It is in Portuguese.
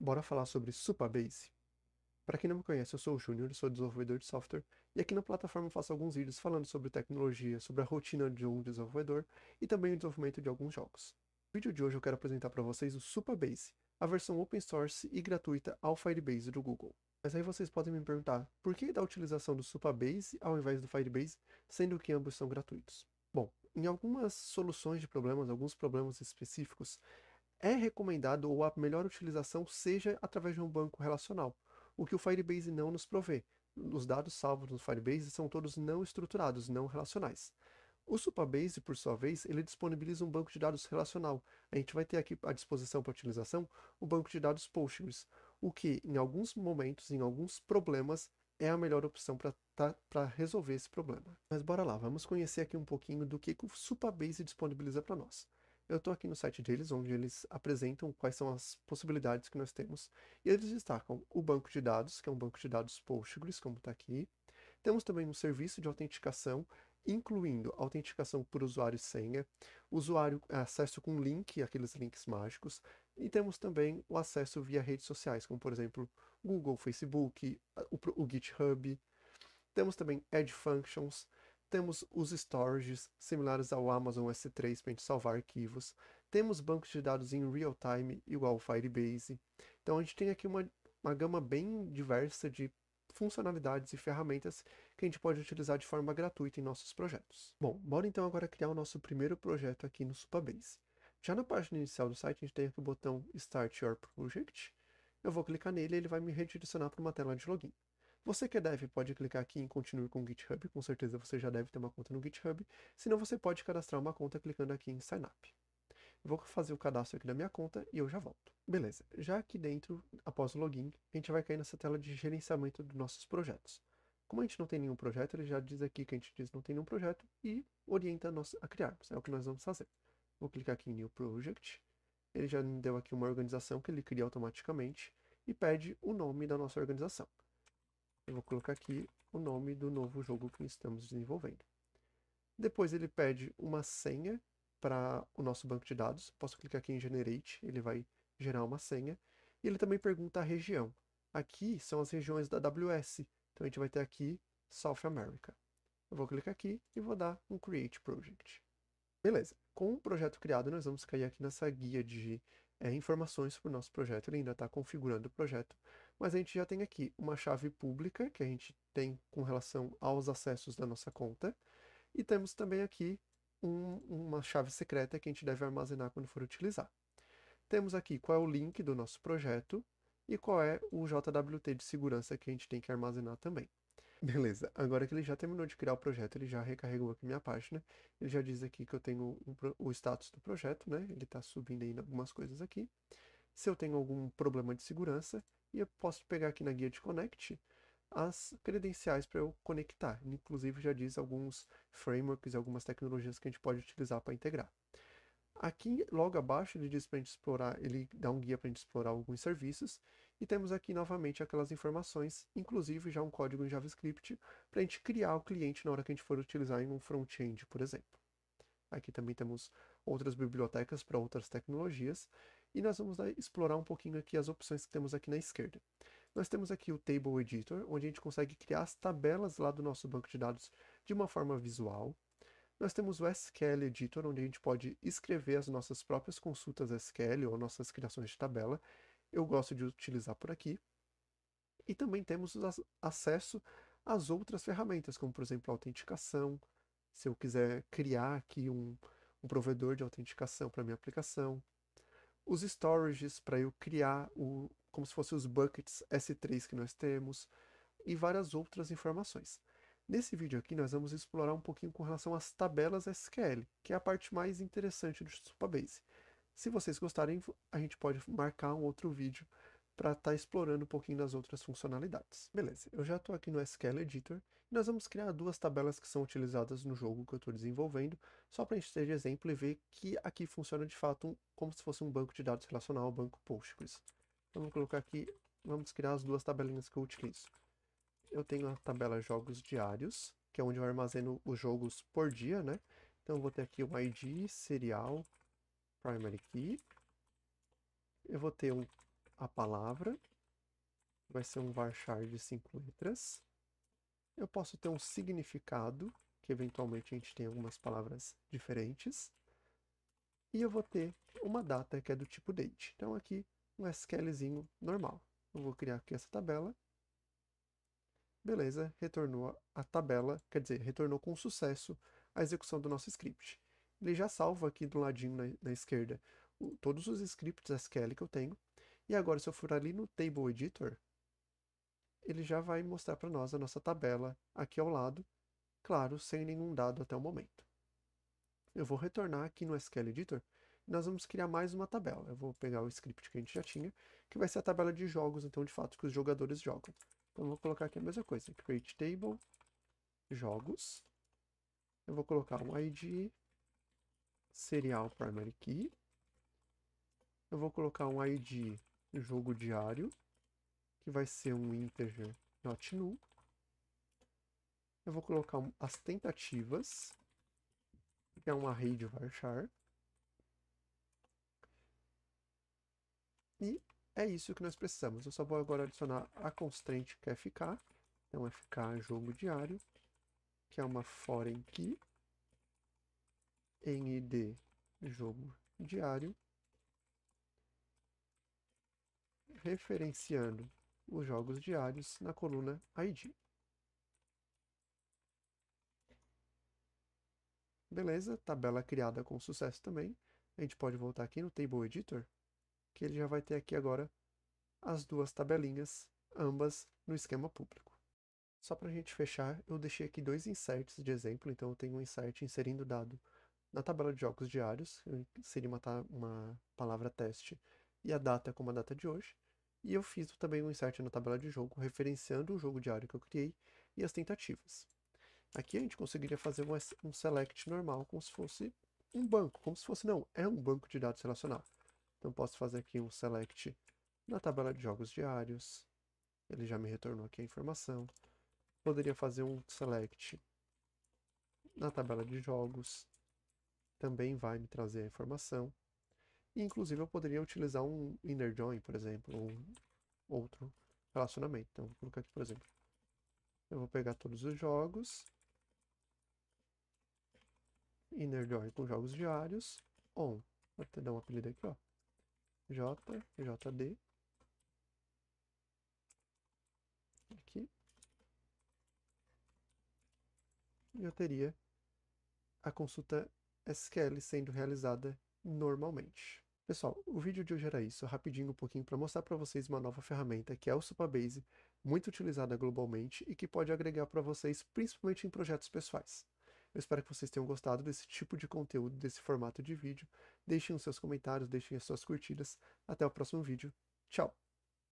Bora falar sobre Supabase? Para quem não me conhece, eu sou o Júnior, sou desenvolvedor de software, e aqui na plataforma eu faço alguns vídeos falando sobre tecnologia, sobre a rotina de um desenvolvedor e também o desenvolvimento de alguns jogos. No vídeo de hoje eu quero apresentar para vocês o Supabase, a versão open source e gratuita ao Firebase do Google. Mas aí vocês podem me perguntar, por que da utilização do Supabase ao invés do Firebase, sendo que ambos são gratuitos? Bom, em algumas soluções de problemas, alguns problemas específicos, é recomendado ou a melhor utilização seja através de um banco relacional, o que o Firebase não nos provê. Os dados salvos no Firebase são todos não estruturados, não relacionais. O Supabase, por sua vez, ele disponibiliza um banco de dados relacional. A gente vai ter aqui à disposição para utilização o banco de dados Postgres, o que, em alguns momentos, em alguns problemas, é a melhor opção para resolver esse problema. Mas bora lá, vamos conhecer aqui um pouquinho do que o Supabase disponibiliza para nós. Eu estou aqui no site deles, onde eles apresentam quais são as possibilidades que nós temos, e eles destacam o banco de dados, que é um banco de dados Postgres, como está aqui. Temos também um serviço de autenticação, incluindo autenticação por usuário e senha, usuário acesso com link, aqueles links mágicos, e temos também o acesso via redes sociais, como por exemplo Google, Facebook, o GitHub. Temos também Edge Functions, temos os storages similares ao Amazon S3 para a gente salvar arquivos, temos bancos de dados em real time igual ao Firebase. Então a gente tem aqui uma gama bem diversa de funcionalidades e ferramentas que a gente pode utilizar de forma gratuita em nossos projetos. Bom, bora então agora criar o nosso primeiro projeto aqui no Supabase. Já na página inicial do site a gente tem aqui o botão Start Your Project. Eu vou clicar nele e ele vai me redirecionar para uma tela de login. Você que é dev pode clicar aqui em Continue com o GitHub, com certeza você já deve ter uma conta no GitHub, senão você pode cadastrar uma conta clicando aqui em Sign Up. Vou fazer o cadastro aqui da minha conta e eu já volto. Beleza, já aqui dentro, após o login, a gente vai cair nessa tela de gerenciamento dos nossos projetos. Como a gente não tem nenhum projeto, ele já diz aqui que a gente diz não tem nenhum projeto e orienta nós a criarmos, é o que nós vamos fazer. Vou clicar aqui em New Project, ele já me deu aqui uma organização que ele cria automaticamente e pede o nome da nossa organização. Eu vou colocar aqui o nome do novo jogo que estamos desenvolvendo. Depois ele pede uma senha para o nosso banco de dados. Posso clicar aqui em Generate, ele vai gerar uma senha. E ele também pergunta a região. Aqui são as regiões da AWS. Então a gente vai ter aqui South America. Eu vou clicar aqui e vou dar um Create Project. Beleza. Com o projeto criado, nós vamos cair aqui nessa guia de informações sobre o nosso projeto. Ele ainda está configurando o projeto, mas a gente já tem aqui uma chave pública que a gente tem com relação aos acessos da nossa conta, e temos também aqui uma chave secreta que a gente deve armazenar quando for utilizar. Temos aqui qual é o link do nosso projeto e qual é o JWT de segurança que a gente tem que armazenar também. Beleza, agora que ele já terminou de criar o projeto, ele já recarregou aqui minha página, ele já diz aqui que eu tenho o status do projeto, né? Ele está subindo aí algumas coisas aqui. Se eu tenho algum problema de segurança, e eu posso pegar aqui na guia de Connect as credenciais para eu conectar. Inclusive já diz alguns frameworks e algumas tecnologias que a gente pode utilizar para integrar. Aqui, logo abaixo, ele diz para a gente explorar, ele dá um guia para a gente explorar alguns serviços, e temos aqui novamente aquelas informações, inclusive já um código em JavaScript, para a gente criar o cliente na hora que a gente for utilizar em um front-end, por exemplo. Aqui também temos outras bibliotecas para outras tecnologias, e nós vamos explorar um pouquinho aqui as opções que temos aqui na esquerda. Nós temos aqui o Table Editor, onde a gente consegue criar as tabelas lá do nosso banco de dados de uma forma visual. Nós temos o SQL Editor, onde a gente pode escrever as nossas próprias consultas SQL ou nossas criações de tabela. Eu gosto de utilizar por aqui. E também temos acesso às outras ferramentas, como por exemplo a autenticação. Se eu quiser criar aqui um provedor de autenticação para minha aplicação. Os storages para eu criar como se fossem os buckets S3 que nós temos. E várias outras informações. Nesse vídeo aqui nós vamos explorar um pouquinho com relação às tabelas SQL, que é a parte mais interessante do Supabase. Se vocês gostarem, a gente pode marcar um outro vídeo para estar explorando um pouquinho das outras funcionalidades. Beleza, eu já estou aqui no SQL Editor e nós vamos criar duas tabelas que são utilizadas no jogo que eu estou desenvolvendo, só para a gente ter de exemplo e ver que aqui funciona de fato como se fosse um banco de dados relacional ao banco Postgres. Então, vamos colocar aqui, vamos criar as duas tabelinhas que eu utilizo. Eu tenho a tabela jogos diários, que é onde eu armazeno os jogos por dia, né? Então eu vou ter aqui o ID, serial, primary key. Eu vou ter um a palavra, vai ser um varchar de 5 letras. Eu posso ter um significado, que eventualmente a gente tem algumas palavras diferentes. E eu vou ter uma data que é do tipo date. Então aqui um SQLzinho normal. Eu vou criar aqui essa tabela. Beleza, retornou a tabela, quer dizer, retornou com sucesso a execução do nosso script. Ele já salva aqui do ladinho na esquerda todos os scripts SQL que eu tenho. E agora, se eu for ali no Table Editor, ele já vai mostrar para nós a nossa tabela aqui ao lado, claro, sem nenhum dado até o momento. Eu vou retornar aqui no SQL Editor e nós vamos criar mais uma tabela. Eu vou pegar o script que a gente já tinha, que vai ser a tabela de jogos, então, de fato, que os jogadores jogam. Então, eu vou colocar aqui a mesma coisa, create table, jogos. Eu vou colocar um ID, serial primary key. Eu vou colocar um ID jogo diário, que vai ser um integer not null. Eu vou colocar as tentativas, que é um array de varchar. E é isso que nós precisamos. Eu só vou agora adicionar a constraint que é ficar. Então, ficar jogo diário, que é uma foreign key, em id jogo diário, referenciando os jogos diários na coluna ID. Beleza, tabela criada com sucesso também. A gente pode voltar aqui no Table Editor, que ele já vai ter aqui agora as duas tabelinhas, ambas no esquema público. Só para a gente fechar, eu deixei aqui dois inserts de exemplo, então eu tenho um insert inserindo o dado na tabela de jogos diários, eu inseri uma palavra teste e a data como a data de hoje, e eu fiz também um insert na tabela de jogo, referenciando o jogo diário que eu criei e as tentativas. Aqui a gente conseguiria fazer um select normal, como se fosse um banco, como se fosse, não, é um banco de dados relacional. Então posso fazer aqui um select na tabela de jogos diários, ele já me retornou aqui a informação. Poderia fazer um select na tabela de jogos, também vai me trazer a informação. E, inclusive, eu poderia utilizar um inner join, por exemplo, ou outro relacionamento. Então, vou colocar aqui, por exemplo, eu vou pegar todos os jogos, inner join com jogos diários, on, vou até dar um apelido aqui, ó, jd, aqui, e eu teria a consulta SQL sendo realizada normalmente. Pessoal, o vídeo de hoje era isso, rapidinho um pouquinho para mostrar para vocês uma nova ferramenta que é o Supabase, muito utilizada globalmente e que pode agregar para vocês, principalmente em projetos pessoais. Eu espero que vocês tenham gostado desse tipo de conteúdo, desse formato de vídeo. Deixem os seus comentários, deixem as suas curtidas. Até o próximo vídeo. Tchau!